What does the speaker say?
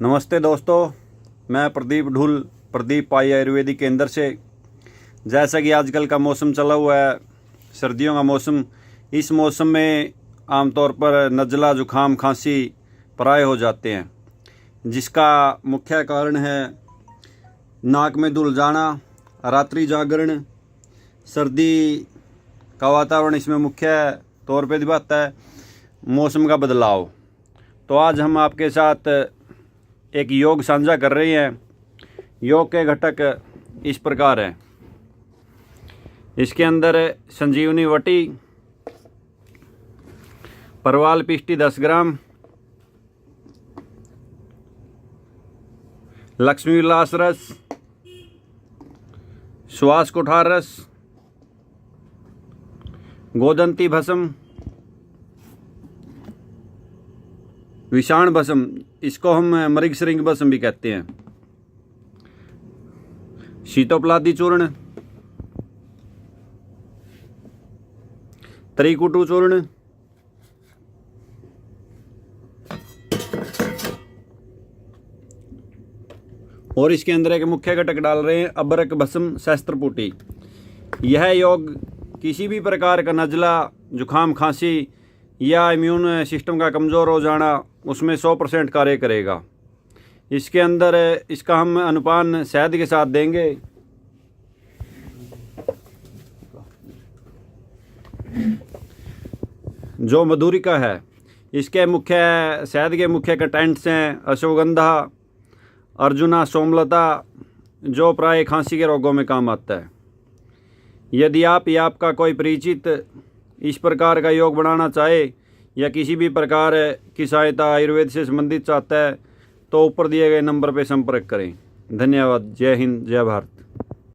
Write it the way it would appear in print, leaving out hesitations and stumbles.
नमस्ते दोस्तों, मैं प्रदीप ढूल प्रदीप पाई आयुर्वेदिक केंद्र से। जैसा कि आजकल का मौसम चला हुआ है, सर्दियों का मौसम। इस मौसम में आमतौर पर नज़ला, जुखाम, खांसी प्राय हो जाते हैं, जिसका मुख्य कारण है नाक में धूल जाना, रात्रि जागरण, सर्दी का वातावरण इसमें मुख्य तौर पे दिखाता है, मौसम का बदलाव। तो आज हम आपके साथ एक योग साझा कर रहे हैं। योग के घटक इस प्रकार हैं। इसके अंदर संजीवनी वटी, परवाल पिष्टी 10 ग्राम, लक्ष्मी विलास रस, श्वास कुठार रस, गोदंती भस्म, विषाण भस्म, इसको हम मृग श्रृंग भस्म भी कहते हैं, शीतोपलादी चूर्ण, त्रिकुटु चूर्ण, और इसके अंदर एक मुख्य घटक डाल रहे हैं अबरक भस्म सहस्त्रपुटी। यह योग किसी भी प्रकार का नज़ला, जुखाम, खांसी या इम्यून सिस्टम का कमज़ोर हो जाना, उसमें 100% कार्य करेगा। इसके अंदर इसका हम अनुपान शहद के साथ देंगे। जो मधुरिका है, इसके मुख्य शहद के मुख्य कंटेंट्स हैं अश्वगंधा, अर्जुना, सोमलता, जो प्राय खांसी के रोगों में काम आता है। यदि आप या आपका कोई परिचित इस प्रकार का योग बनाना चाहे या किसी भी प्रकार की सहायता आयुर्वेद से संबंधित चाहता है, तो ऊपर दिए गए नंबर पर संपर्क करें। धन्यवाद। जय हिंद, जय भारत।